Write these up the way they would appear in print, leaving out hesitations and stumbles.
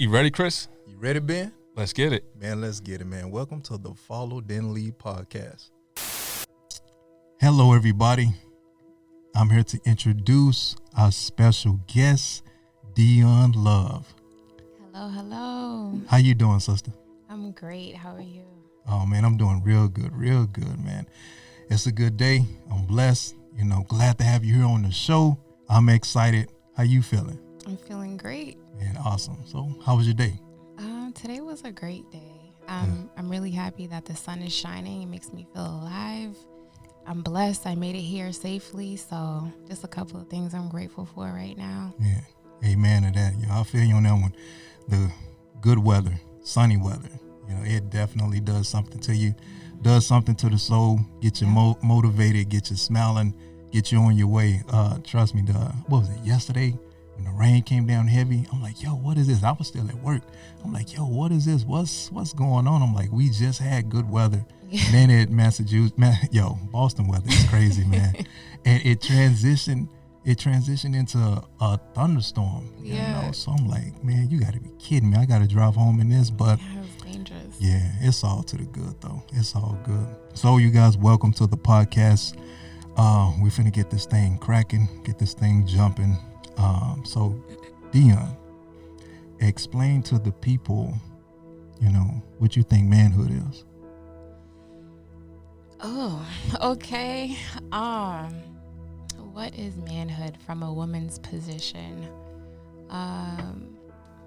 You ready, Chris? You ready, Ben? Let's get it. Man, let's get it, man. Welcome to the Follow Then Lead podcast. Hello, everybody. I'm here to introduce our special guest, Dion Love. Hello. How you doing, sister? I'm great. How are you? Oh, man, I'm doing real good, man. It's a good day. I'm blessed. Glad to have you here on the show. I'm excited. How you feeling? I'm feeling great. Man, awesome. So, how was your day? Today was a great day. I'm really happy that the sun is shining. It makes me feel alive. I'm blessed. I made it here safely. So, just a couple of things I'm grateful for right now. Yeah, amen to that. I feel you on that one. The good weather, sunny weather, it definitely does something to you, does something to the soul, get you motivated, get you smiling, get you on your way. Trust me, what was it, yesterday when the rain came down heavy? I'm like, yo, what is this? I was still at work. I'm like, yo, what is this? What's going on? I'm like, we just had good weather. And then at Massachusetts, Boston weather is crazy, man. And it transitioned into a thunderstorm, So I'm like, man, you got to be kidding me. I got to drive home in this, but yeah, it was dangerous. Yeah, it's all to the good, though. It's all good. So you guys, welcome to the podcast. We're finna get this thing cracking, get this thing jumping. So Dion, explain to the people, what you think manhood is. Oh, okay. What is manhood from a woman's position?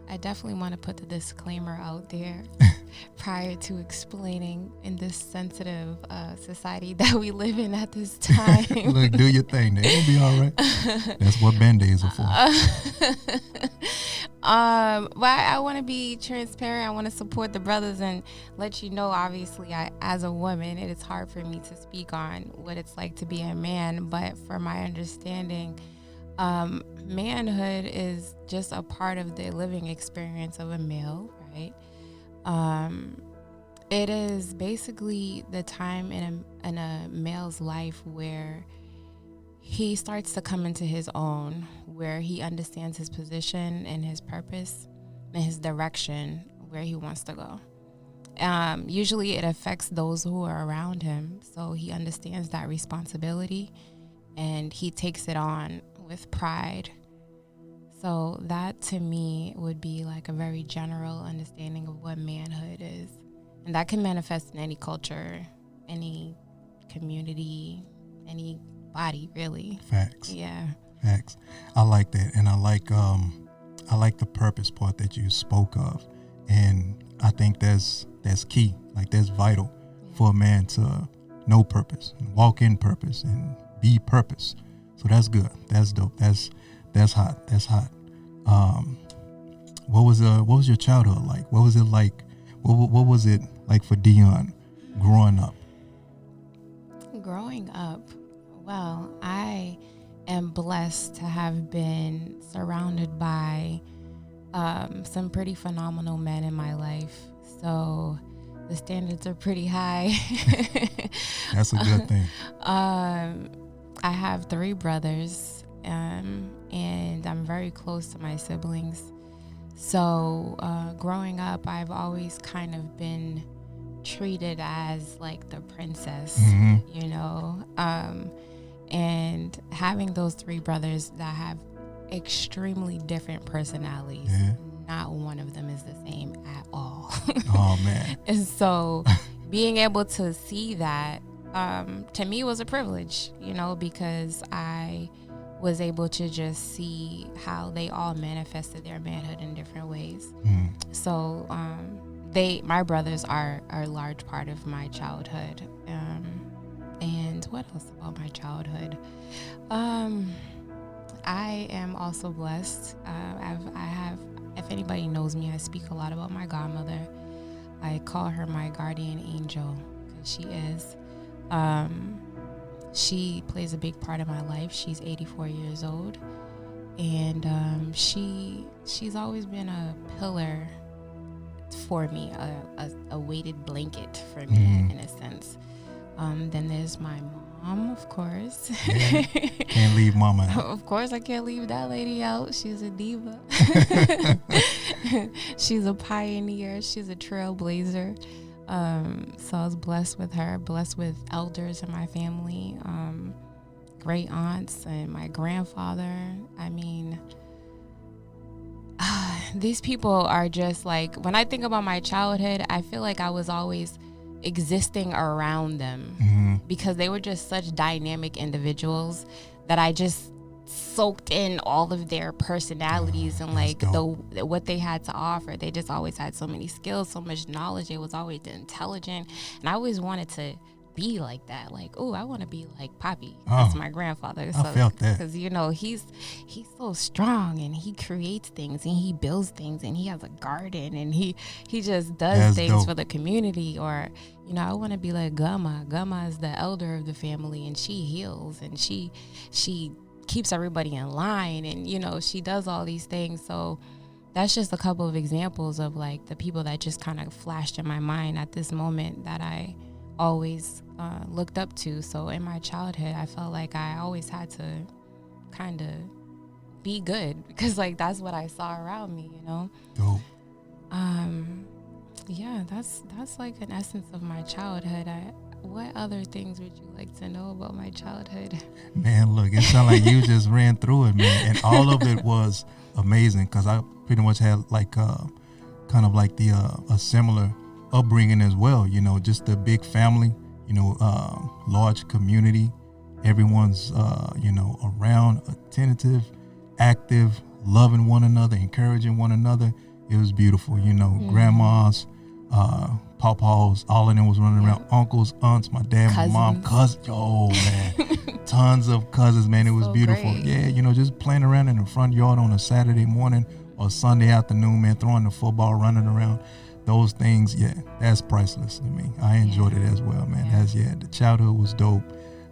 I definitely want to put the disclaimer out there prior to explaining in this sensitive society that we live in at this time. Look, do your thing. It'll be all right. That's what Band-Aids are for. But I want to be transparent. I want to support the brothers and let you know, obviously, as a woman, it is hard for me to speak on what it's like to be a man. But for my understanding, manhood is just a part of the living experience of a male, right? It is basically the time in a male's life where he starts to come into his own, where he understands his position and his purpose and his direction, where he wants to go. Usually it affects those who are around him, so he understands that responsibility and he takes it on with pride. So that to me would be like a very general understanding of what manhood is. And that can manifest in any culture, any community, any body, really. Facts. Yeah. Facts. I like that. And I like the purpose part that you spoke of. And I think that's key. Like that's vital for a man to know purpose and walk in purpose and be purpose. So that's good. That's dope. That's hot. That's hot. What was your childhood like? What was it like? What was it like for Dion growing up? Growing up, well, I am blessed to have been surrounded by some pretty phenomenal men in my life. So the standards are pretty high. That's a good thing. I have 3 brothers, and I'm very close to my siblings. So growing up, I've always kind of been treated as like the princess, and having those 3 brothers that have extremely different personalities. Yeah. Not one of them is the same at all. Oh, man. And so being able to see that, to me was a privilege, because I was able to just see how they all manifested their manhood in different ways. So my brothers are a large part of my childhood. And what else about my childhood? I am also blessed. If anybody knows me, I speak a lot about my godmother. I call her my guardian angel because she is. She plays a big part of my life. She's 84 years old, and she's always been a pillar for me, a weighted blanket for me, in a sense. Then there's my mom, of course. Yeah, can't leave mama out. Of course, I can't leave that lady out. She's a diva. She's a pioneer. She's a trailblazer. So I was blessed with her, blessed with elders in my family, great aunts and my grandfather. I mean, these people are just like, when I think about my childhood, I feel like I was always existing around them because they were just such dynamic individuals that I just soaked in all of their personalities and like what they had to offer. They just always had so many skills, so much knowledge. They was always intelligent, and I always wanted to be like that. Like, oh, I want to be like Poppy. That's my grandfather. So, I felt that because he's so strong, and he creates things, and he builds things, and he has a garden, and he just does things for the community. Or I want to be like Gama. Gama is the elder of the family, and she heals, and she keeps everybody in line, and she does all these things. So that's just a couple of examples of like the people that just kind of flashed in my mind at this moment that I always looked up to. So in my childhood, I felt like I always had to kind of be good because like that's what I saw around me, Dope. Yeah, that's like an essence of my childhood. What other things would you like to know about my childhood? Man, look, it sounds like you just ran through it, man, and all of it was amazing because I pretty much had like kind of like a similar upbringing as well. Just a big family, large community. Everyone's around, attentive, active, loving one another, encouraging one another. It was beautiful. Grandmas, pawpaws, all of them was running around. Uncles, aunts, my dad, cousins. My mom, cousins. Oh man, tons of cousins, man. It was so beautiful. Great. Yeah, just playing around in the front yard on a Saturday morning or Sunday afternoon, man, throwing the football, running around. Those things, yeah, that's priceless to me. I enjoyed it as well, man. The childhood was dope.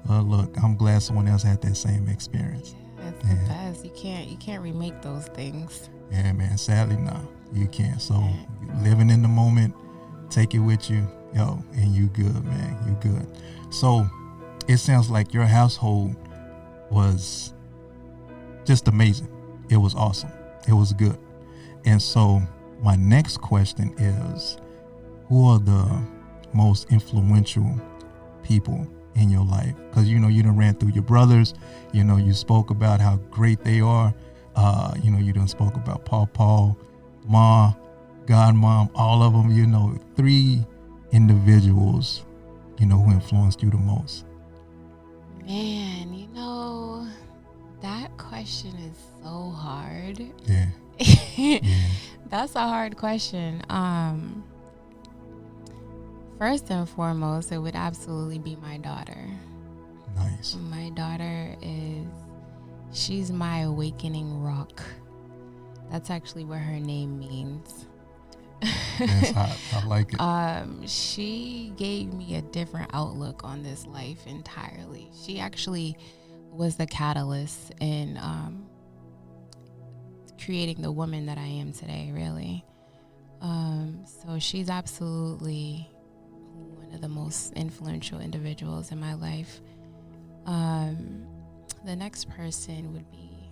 Look, I'm glad someone else had that same experience. Yeah, it's the best. You can't remake those things. Yeah, man. Sadly, no, you can't. So living in the moment, take it with you, and you good, man. You good. So it sounds like your household was just amazing. It was awesome. It was good. And so my next question is, who are the most influential people in your life? Because, you done ran through your brothers, you spoke about how great they are. You done spoke about Paul, Ma, Godmom, all of them, 3 individuals, who influenced you the most. Man, that question is so hard. Yeah. That's a hard question. First and foremost, it would absolutely be my daughter. Nice. My daughter she's my awakening rock. That's actually what her name means. That's hot. I like it. She gave me a different outlook on this life entirely. She actually was the catalyst in creating the woman that I am today, really. So she's absolutely one of the most influential individuals in my life. The next person would be,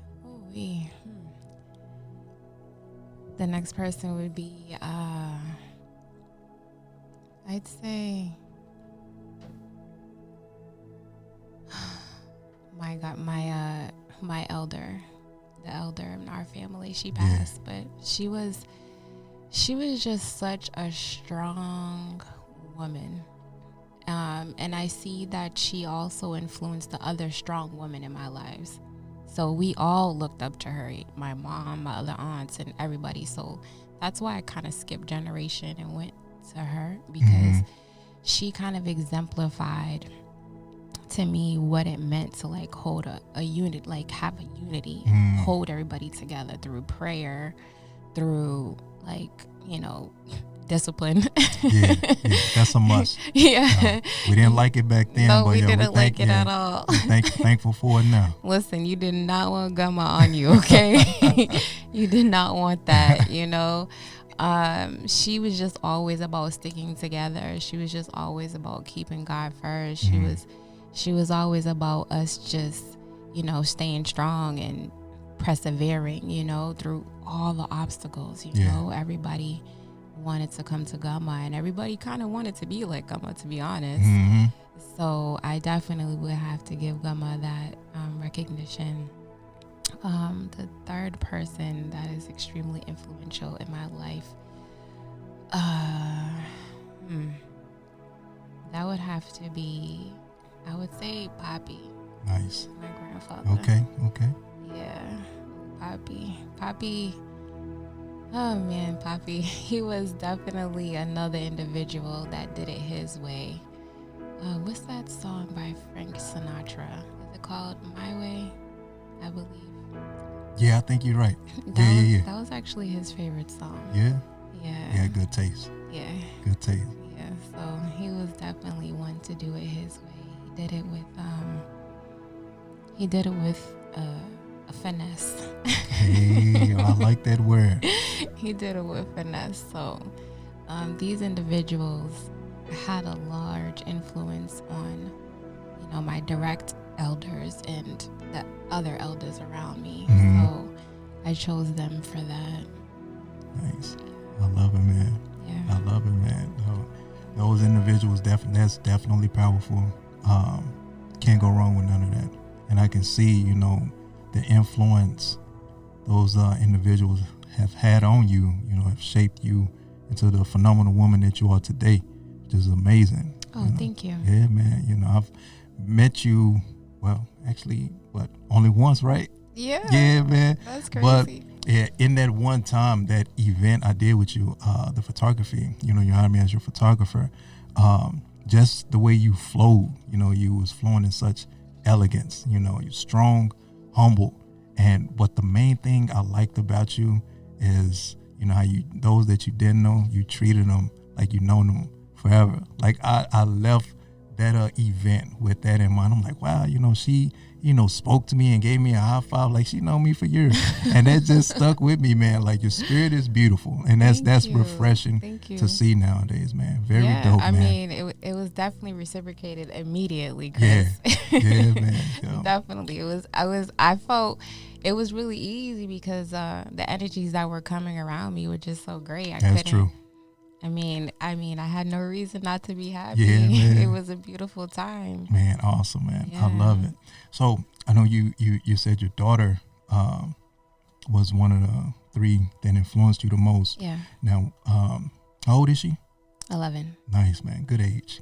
I'd say, my God, my elder, the elder in our family. She passed, but she was just such a strong woman. And I see that she also influenced the other strong women in my lives. So we all looked up to her, my mom, my other aunts, and everybody. So that's why I kind of skipped generation and went to her, because she kind of exemplified to me what it meant to like hold a unit, like have a unity, hold everybody together through prayer, through like, discipline. Yeah, that's a must. Yeah. We didn't like it back then, no, but we didn't like it at all. Thankful for it now. Listen, you did not want Gama on you, okay? You did not want that, She was just always about sticking together. She was just always about keeping God first. She was always about us just, staying strong and persevering, you know, through all the obstacles. You know, everybody wanted to come to Gumma, and everybody kind of wanted to be like Gumma, to be honest. So I definitely would have to give Gumma that recognition. The third person that is extremely influential in my life, that would have to be, I would say, Poppy. Nice. My grandfather. Okay. Yeah, Poppy. Oh man, Poppy. He was definitely another individual that did it his way. What's that song by Frank Sinatra? Is it called My Way? I believe. Yeah, I think you're right. That was actually his favorite song. Yeah. Yeah. Good taste. Yeah. Good taste. Yeah. So he was definitely one to do it his way. He did it with a finesse. Hey, I like that word. He did it with finesse. So these individuals had a large influence on, you know, my direct elders and the other elders around me. So I chose them for that. Nice. I love it, man. Yeah. I love it, man. Those individuals, that's definitely powerful. Can't go wrong with none of that. And I can see, you know, the influence those individuals have had on you, you know, have shaped you into the phenomenal woman that you are today, which is amazing. Oh, you know? Thank you. Yeah, man. You know, I've met you, well, actually, only once, right? Yeah. Yeah, man. That's crazy. But yeah, in that one time, that event I did with you, the photography, you know, you hired me as your photographer. Just the way you flowed, you know, you was flowing in such elegance, you know, you're strong, humble. But the main thing I liked about you is, you know, how those that you didn't know, you treated them like you known them forever. Like I left that event with that in mind. I'm like, wow, you know, she, you know, spoke to me and gave me a high five like she known me for years. And that just stuck with me, man. Like, your spirit is beautiful. And that's refreshing to see nowadays, man. Very dope, man. I mean, it was definitely reciprocated immediately, Yeah. Chris. Yeah, man. Yeah. Definitely. I felt it was really easy because the energies that were coming around me were just so great. That's true. I mean, I had no reason not to be happy. Yeah, man. It was a beautiful time. Man, awesome, man. Yeah. I love it. So I know you said your daughter was one of the three that influenced you the most. Yeah. Now, how old is she? 11. Nice, man. Good age,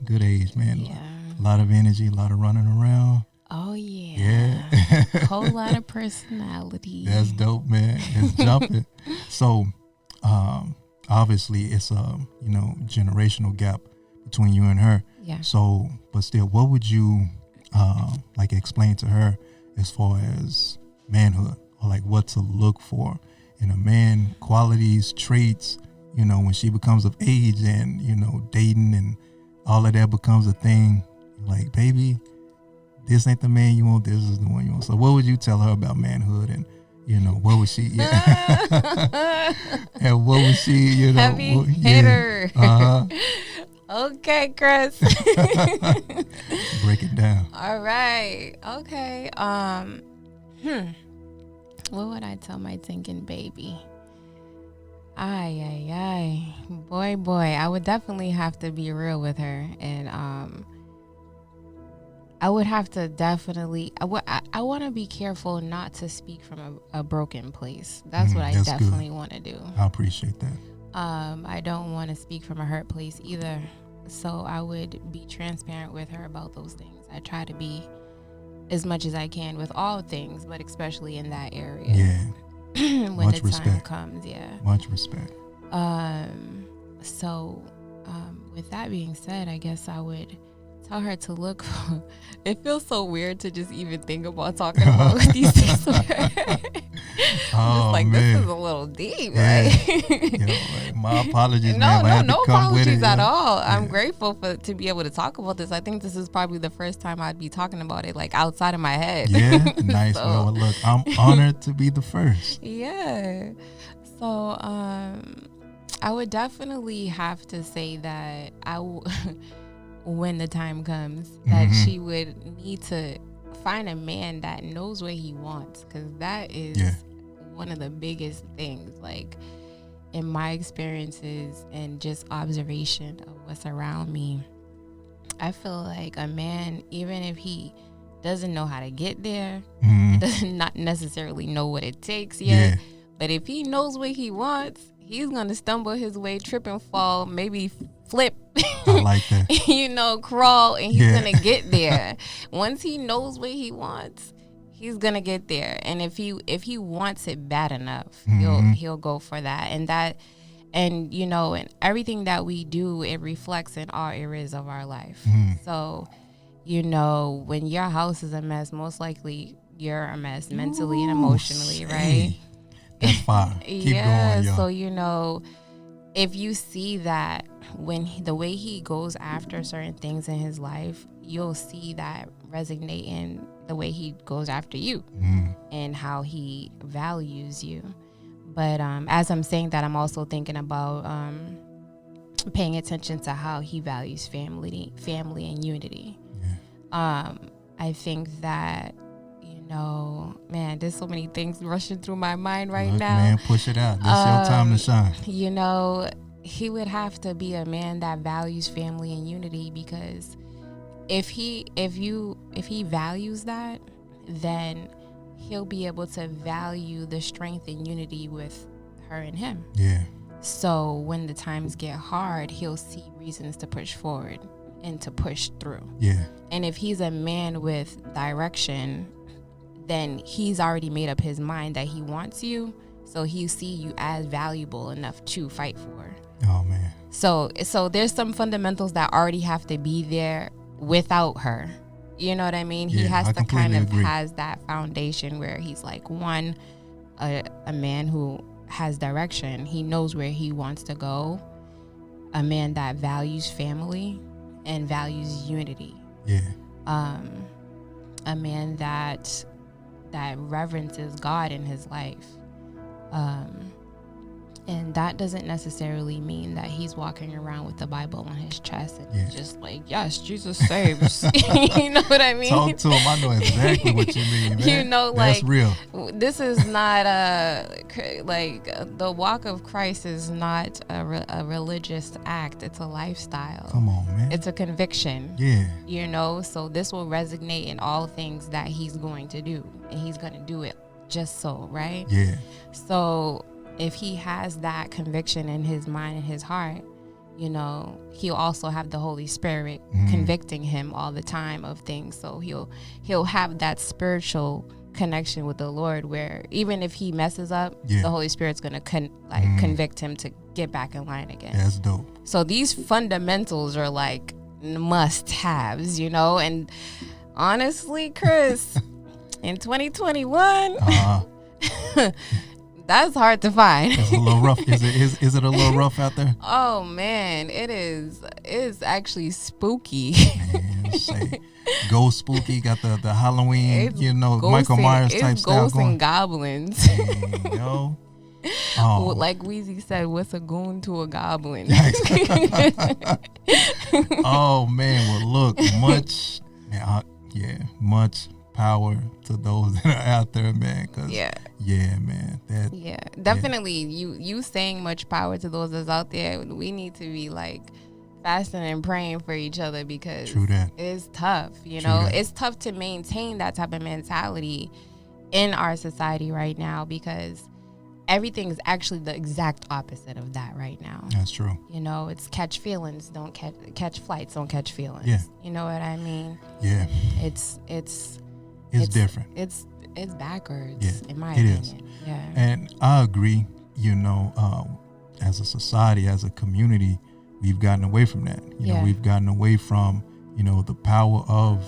man. Yeah. A lot of energy, a lot of running around. Oh yeah. Yeah. Whole lot of personality. That's dope, man. It's jumping. So, obviously, it's a generational gap between you and her. Yeah. So, but still, what would you like explain to her as far as manhood, or like what to look for in a man, qualities, traits, you know, when she becomes of age and, you know, dating and all of that becomes a thing, like, baby, this ain't the man you want, this is the one you want. So what would you tell her about manhood, and, you know, what would she, and what would she, you know, heavy hitter. Okay, Chris. Break it down. All right. Okay. What would I tell my thinking baby? Boy. I would definitely have to be real with her, and I would have to definitely. I want to be careful not to speak from a broken place. That's what I definitely want to do. I appreciate that. I don't want to speak from a hurt place either. So I would be transparent with her about those things. I try to be as much as I can with all things, but especially in that area. Yeah. When Much the time respect. comes, yeah. Much respect. So with that being said, I guess I would tell her to look for, it feels so weird to just even think about talking about these things with her. Oh, like, man. this is a little deep, Yeah. right? You know, like, my apologies, man. No apologies at all. Yeah. I'm grateful to be able to talk about this. I think this is probably the first time I'd be talking about it, like, outside of my head. Yeah, nice. So, well, look, I'm honored to be the first. Yeah. So, I would definitely have to say that when the time comes, that she would need to find a man that knows what he wants, because that is one of the biggest things, like in my experiences and just observation of what's around me. I feel like a man, even if he doesn't know how to get there, does not necessarily know what it takes yet, but if he knows what he wants, he's gonna stumble his way, trip and fall, maybe flip, I like that. Crawl, and he's gonna get there. Once he knows what he wants, he's gonna get there. And if he wants it bad enough, he'll go for that. And everything that we do, it reflects in all areas of our life. So, when your house is a mess, most likely you're a mess mentally and emotionally, right? That's fire. Keep going, y'all. So, if you see that the way he goes after certain things in his life, you'll see that resonate in the way he goes after you and how he values you. But as I'm saying that, I'm also thinking about paying attention to how he values family and unity. I think that, man, there's so many things rushing through my mind now. Man, push it out. This your time to shine. He would have to be a man that values family and unity, because if he values that, then he'll be able to value the strength and unity with her and him. Yeah. So when the times get hard, he'll see reasons to push forward and to push through. Yeah. And if he's a man with direction, then he's already made up his mind that he wants you. So he'll see you as valuable enough to fight for. Oh, man. So there's some fundamentals that already have to be there without her. You know what I mean? He has to kind of has that foundation where he's like, one, a man who has direction. He knows where he wants to go. A man that values family and values unity. Yeah. A man that reverences God in his life. And that doesn't necessarily mean that he's walking around with the Bible on his chest and just like, yes, Jesus saves. You know what I mean? Talk to him. I know exactly what you mean, man. That's real. This is not the walk of Christ is not a religious act. It's a lifestyle. Come on, man. It's a conviction. Yeah. So this will resonate in all things that he's going to do. And he's going to do it just so, right? Yeah. So if he has that conviction in his mind and his heart, he'll also have the Holy Spirit convicting him all the time of things. So he'll have that spiritual connection with the Lord, where even if he messes up, the Holy Spirit's gonna convict him to get back in line again. That's dope. So these fundamentals are like must-haves, and honestly, Chris, in 2021, that's hard to find. It's a little rough. Is it a little rough out there? Oh man, it is. It's actually spooky. Man, say, go spooky. Got the Halloween, Michael Myers type style ghosts going. And goblins. Dang, yo. Oh. Like Weezy said, what's a goon to a goblin? Oh man, well look, much power to those that are out there, man. Man. Definitely. You saying much power to those that's out there. We need to be like fasting and praying for each other, because True that. It's tough. It's tough to maintain that type of mentality in our society right now, because everything is actually the exact opposite of that right now. That's true. It's catch feelings, don't catch flights, don't catch feelings. Yeah. You know what I mean? Yeah. It's different. It's backwards, Yeah, in my it opinion. is. Yeah. And I agree, as a society, as a community, we've gotten away from that. We've gotten away from, the power of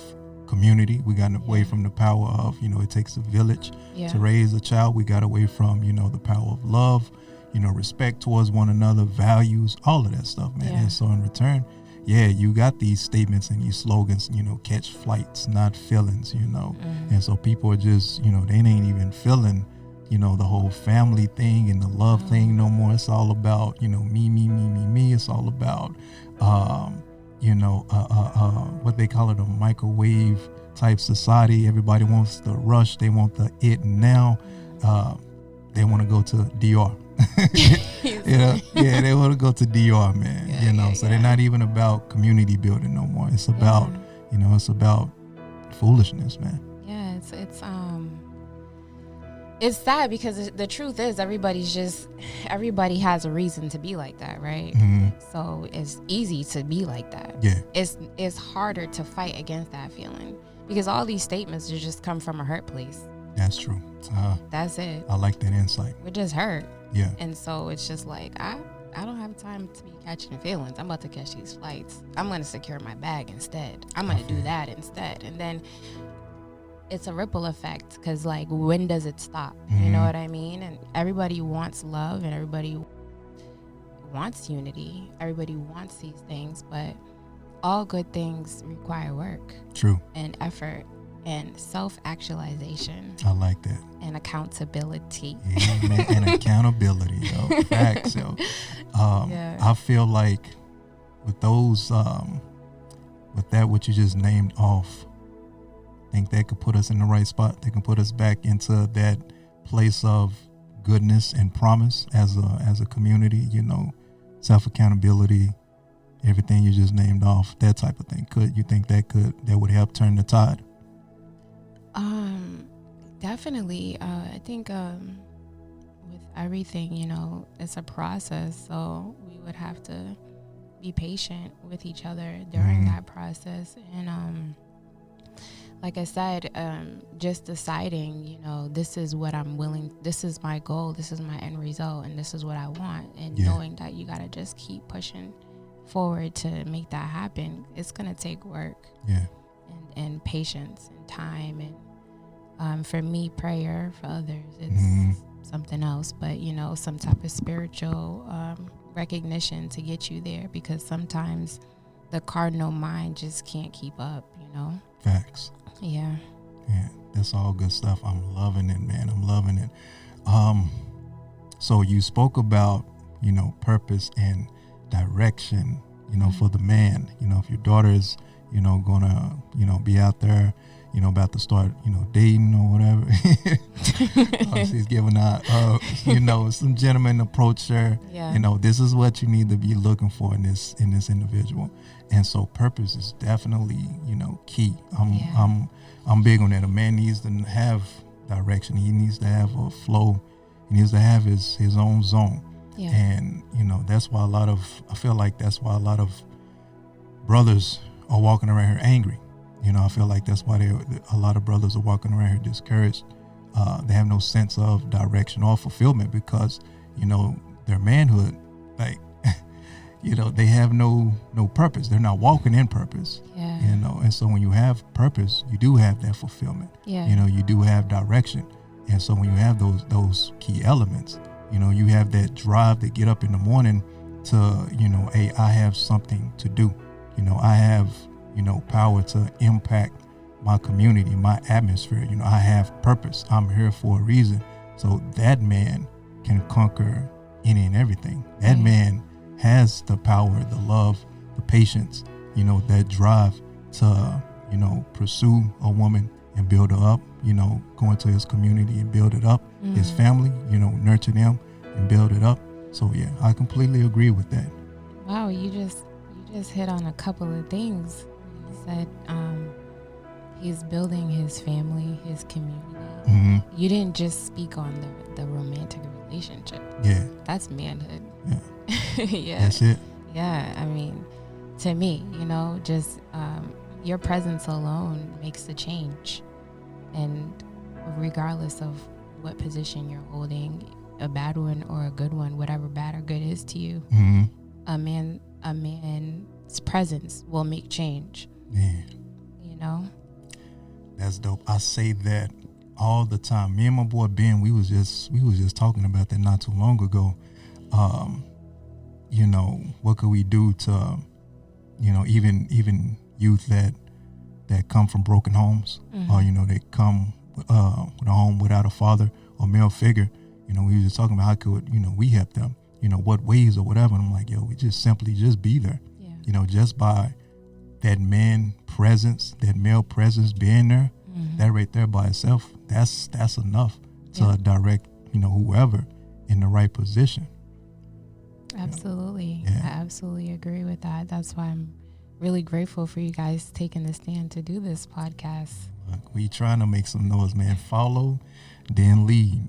community. We gotten away from the power of, it takes a village to raise a child. We got away from, the power of love, respect towards one another, values, all of that stuff, man. And so in return, you got these statements and these slogans, catch flights, not feelings, And so people are just, they ain't even feeling, the whole family thing and the love thing no more. It's all about, me. It's all about, what they call it, a microwave type society. Everybody wants the rush. They want the it now. they want to go to DR. They want to go to DR, man. So they're not even about community building no more. It's about, it's about foolishness, man. Yeah, it's sad because the truth is everybody has a reason to be like that, right? Mm-hmm. So it's easy to be like that. Yeah. It's harder to fight against that feeling because all these statements just come from a hurt place. That's true. That's it. I like that insight. We're just hurt. Yeah. And so it's just like, I don't have time to be catching feelings. I'm about to catch these flights. I'm going to secure my bag instead. I'm going to do that instead. And then it's a ripple effect because, like, when does it stop? Mm-hmm. You know what I mean? And everybody wants love and everybody wants unity. Everybody wants these things, but all good things require work. True. And effort and self-actualization. I like that. And accountability. Yeah, man, and accountability, yo. Facts, yo. I feel like with those, with that, what you just named off, I think that could put us in the right spot. They can put us back into that place of goodness and promise as a community, self-accountability, everything you just named off, that type of thing. Could you think that would help turn the tide? Definitely. I think with everything, it's a process. So we would have to be patient with each other during that process. And like I said, just deciding, this is what I'm willing, this is my goal, this is my end result, and this is what I want. And knowing that you got to just keep pushing forward to make that happen. It's going to take work. Yeah. And patience and time. And for me, prayer. For others, it's something else. But, some type of spiritual recognition to get you there, because sometimes the cardinal mind just can't keep up, Facts. Yeah. Yeah, that's all good stuff. I'm loving it, man. I'm loving it. So you spoke about, purpose and direction, for the man. If your daughter is, gonna, be out there, about to start, dating or whatever. She's giving out, some gentleman approached her. Yeah. This is what you need to be looking for in this individual. And so purpose is definitely, key. I'm big on that. A man needs to have direction. He needs to have a flow. He needs to have his own zone. Yeah. And, that's why I feel like that's why a lot of brothers are walking around here angry. I feel like that's why a lot of brothers are walking around here discouraged. They have no sense of direction or fulfillment because, their manhood, like, they have no purpose. They're not walking in purpose. Yeah. And so when you have purpose, you do have that fulfillment. Yeah. You do have direction. And so when you have those key elements, you have that drive to get up in the morning to, hey, I have something to do. I have, power to impact my community, my atmosphere. I have purpose. I'm here for a reason. So that man can conquer any and everything. That man has the power, the love, the patience, that drive to, pursue a woman and build her up, go into his community and build it up, his family, nurture them and build it up. So yeah, I completely agree with that. Wow, you just hit on a couple of things. You said he's building his family, his community. Mm-hmm. You didn't just speak on the romantic relationship. Yeah. That's manhood. Yeah. Yeah. That's it. Yeah. I mean, to me, just your presence alone makes the change. And regardless of what position you're holding, a bad one or a good one, whatever bad or good is to you, a man's presence will make change. Yeah. That's dope. I say that all the time. Me and my boy Ben, we was just talking about that not too long ago. What could we do to, even youth that come from broken homes, or they come with a home without a father or male figure. We were just talking about how could we help them. What ways or whatever. And I'm like, we just simply just be there. Yeah. Just by that man presence, that male presence being there, that right there by itself, that's enough to direct whoever in the right position. Absolutely. Yeah. I absolutely agree with that. That's why I'm really grateful for you guys taking the stand to do this podcast. Look, we trying to make some noise, man. Follow, then lead.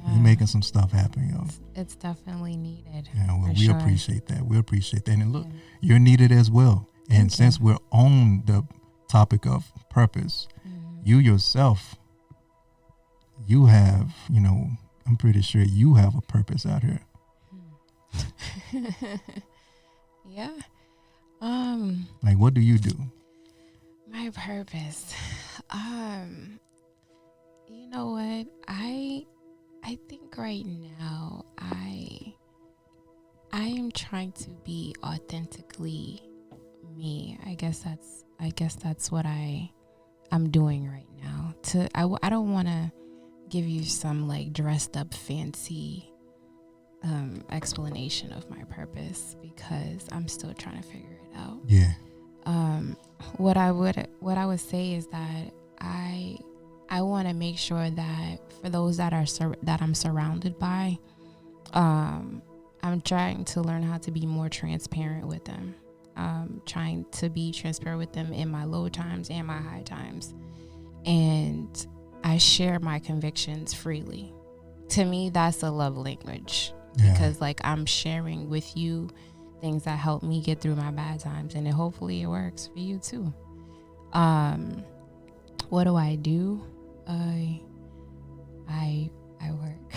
You're making some stuff happen, yo. It's definitely needed. Yeah, well, we sure. appreciate that. We appreciate that. And look, you're needed as well. And since we're on the topic of purpose, you yourself, you have, I'm pretty sure you have a purpose out here. Yeah. Like, what do you do? My purpose. You know what? I think right now I am trying to be authentically me. I guess that's what I'm doing right now. I don't want to give you some like dressed up fancy explanation of my purpose because I'm still trying to figure it out. Yeah. What I would say is that I want to make sure that for those that I'm surrounded by, I'm trying to learn how to be more transparent with them. Trying to be transparent with them in my low times and my high times, and I share my convictions freely. To me, that's a love language. Because like I'm sharing with you things that help me get through my bad times, and hopefully it works for you too. What do? I work.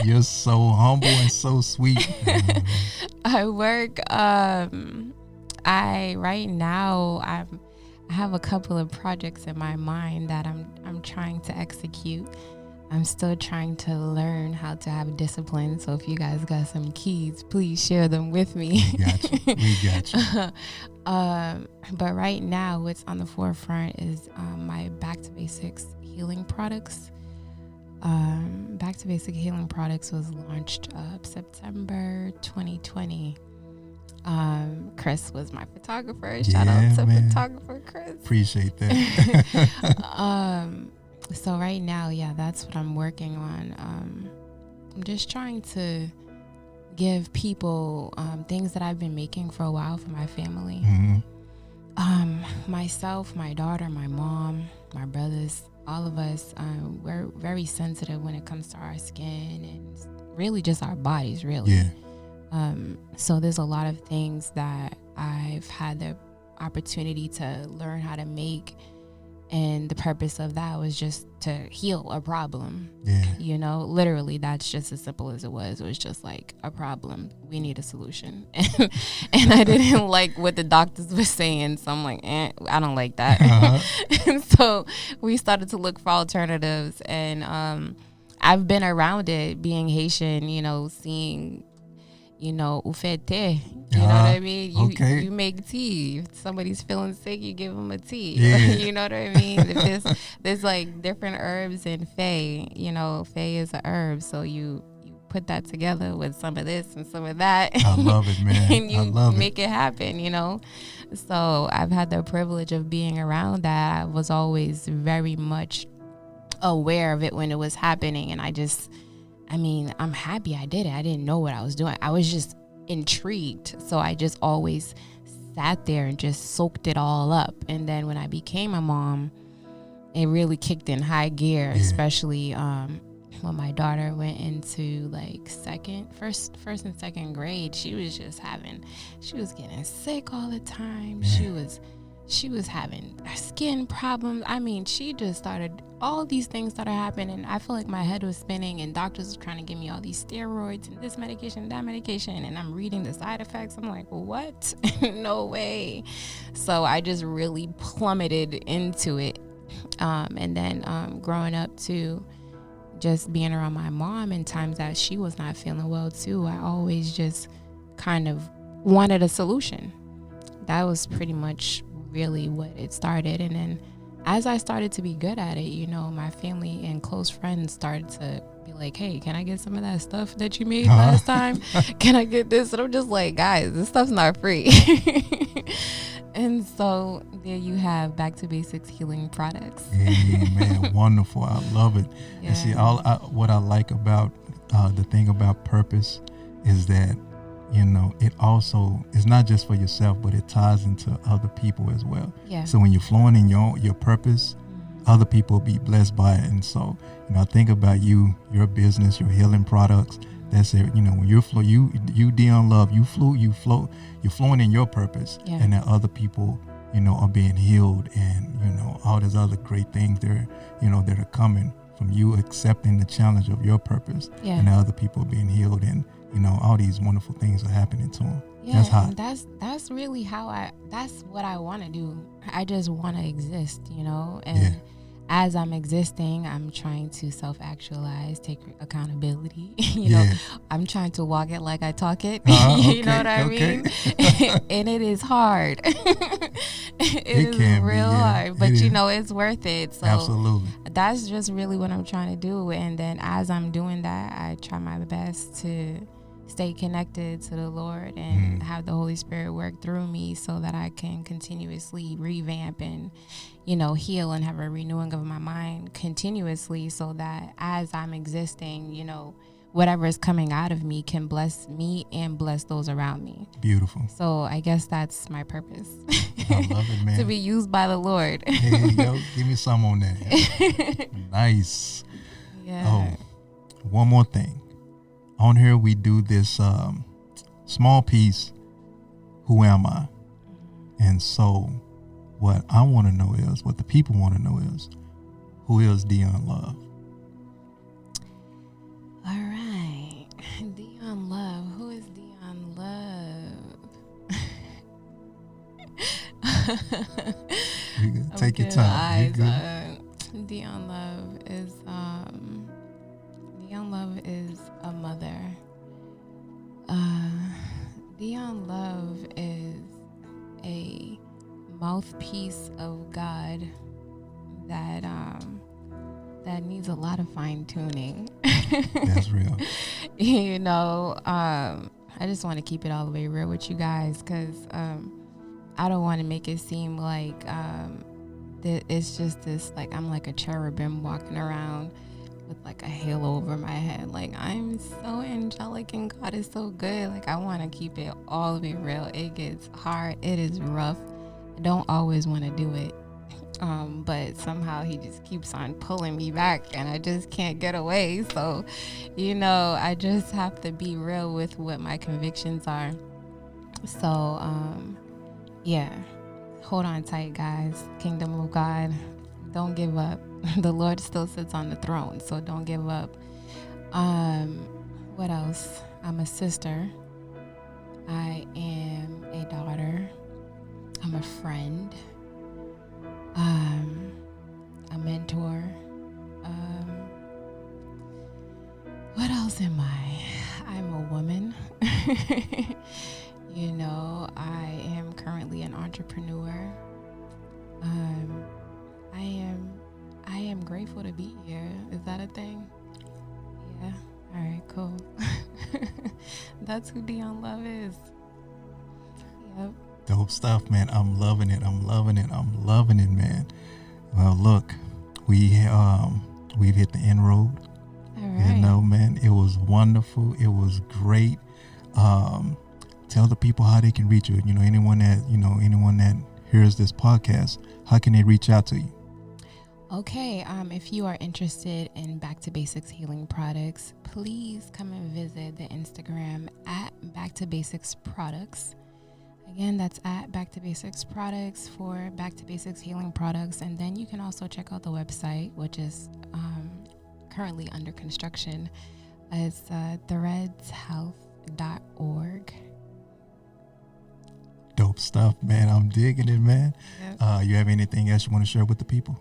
You're so humble and so sweet. I work. I have a couple of projects in my mind that I'm trying to execute. I'm still trying to learn how to have discipline. So if you guys got some keys, please share them with me. We got you. But right now, what's on the forefront is my Back to Basics healing products. Back to Basic Healing Products was launched September 2020. Chris was my photographer. Shout out to photographer Chris. Appreciate that. So right now, that's what I'm working on. I'm just trying to give people things that I've been making for a while for my family. Myself, my daughter, my mom, my brothers, all of us, we're very sensitive when it comes to our skin and really just our bodies, really. Yeah. So there's a lot of things that I've had the opportunity to learn how to make. And the purpose of that was just to heal a problem. Yeah. Literally, that's just as simple as it was. It was just like a problem. We need a solution. And I didn't like what the doctors were saying. So I'm like, I don't like that. And so we started to look for alternatives. And I've been around it, being Haitian, seeing ufete. You know what I mean? You make tea. If somebody's feeling sick, you give them a tea. Yeah. You know what I mean? If there's like different herbs in Fae. Fae is a herb, so you put that together with some of this and some of that. I love it, man. And you I love make it happen. So I've had the privilege of being around that. I was always very much aware of it when it was happening, and I'm happy I did it. I didn't know what I was doing. I was just intrigued. So I just always sat there and just soaked it all up. And then when I became a mom, it really kicked in high gear, especially when my daughter went into like first and second grade. She was getting sick all the time. Yeah. She was having skin problems. She just started, all these things started happening. I feel like my head was spinning and doctors were trying to give me all these steroids and this medication, that medication. And I'm reading the side effects. I'm like, what? No way. So I just really plummeted into it. And then growing up too, just being around my mom in times that she was not feeling well too, I always just kind of wanted a solution. That was pretty much really what it started. And then as I started to be good at it, my family and close friends started to be like, hey, can I get some of that stuff that you made last time? Can I get this? And I'm just like, guys, this stuff's not free. And so there you have Back to Basics Healing Products. Amen. Wonderful. I love it. Yeah. And see, what I like about the thing about purpose is that, it also is not just for yourself, but it ties into other people as well. Yeah. So when you're flowing in your purpose, other people will be blessed by it. And so, I think about your business, your healing products. That's it. When you're you Dion Love, you're flowing in your purpose, and that other people, are being healed, and all these other great things that are coming from you accepting the challenge of your purpose, and the other people are being healed, and all these wonderful things are happening to them. Yeah, that's hot. That's really that's what I want to do. I just want to exist, and as I'm existing, I'm trying to self-actualize, take accountability. I'm trying to walk it like I talk it. You know what I mean? And it is hard. it is real hard, but it's worth it. So absolutely, that's just really what I'm trying to do. And then as I'm doing that, I try my best to stay connected to the Lord and have the Holy Spirit work through me so that I can continuously revamp and, heal and have a renewing of my mind continuously, so that as I'm existing, whatever is coming out of me can bless me and bless those around me. Beautiful. So I guess that's my purpose. I love it, man. To be used by the Lord. Hey, yo, give me some on that. Nice. Yeah. Oh, one more thing. On here, we do this small piece, Who Am I? And so what I want to know is, what the people want to know is, who is Dion Love? All right. Dion Love. Who is Dion Love? You good? Take your time. Dion Love is a mother. Dion Love is a mouthpiece of God that needs a lot of fine tuning. That's real. I just want to keep it all the way real with you guys, because I don't want to make it seem like it's just this, like I'm like a cherubim walking around with like a halo over my head. Like, I'm so angelic and God is so good. Like, I want to keep it all the way real. It gets hard. It is rough. I don't always want to do it. But somehow he just keeps on pulling me back and I just can't get away. So, I just have to be real with what my convictions are. So, hold on tight, guys. Kingdom of God. Don't give up. The Lord still sits on the throne, so don't give up. What else? I'm a sister. I am a daughter. I'm a friend. A mentor. What else am I? I'm a woman. I am currently an entrepreneur. I am grateful to be here. Is that a thing? Yeah. All right, cool. That's who Dion Love is. Yep. Dope stuff, man. I'm loving it, man. Well, look, we've hit the end road. All right. Man, it was wonderful. It was great. Tell the people how they can reach you. Anyone that hears this podcast, how can they reach out to you? Okay, if you are interested in Back to Basics Healing Products, please come and visit the Instagram at Back to Basics Products. Again, that's at Back to Basics Products for Back to Basics Healing Products. And then you can also check out the website, which is currently under construction. It's threadshealth.org. Dope stuff, man. I'm digging it, man. Yep. You have anything else you want to share with the people?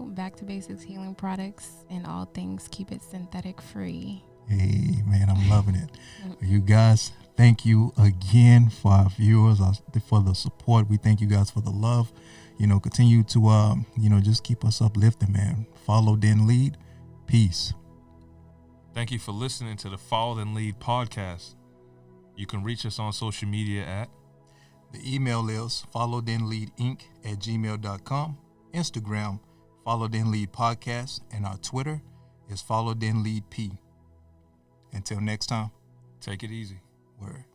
Back to Basics Healing Products, and all things keep it synthetic free. Hey, man, I'm loving it. You guys, thank you again for our viewers, for the support. We thank you guys for the love. Continue to, just keep us uplifting, man. Follow, then lead. Peace. Thank you for listening to the Follow Then Lead podcast. You can reach us on social media at The email is followthenleadinc@gmail.com. Instagram, Follow Then Lead Podcast, and our Twitter is Follow Then Lead P. Until next time, Take it easy. word.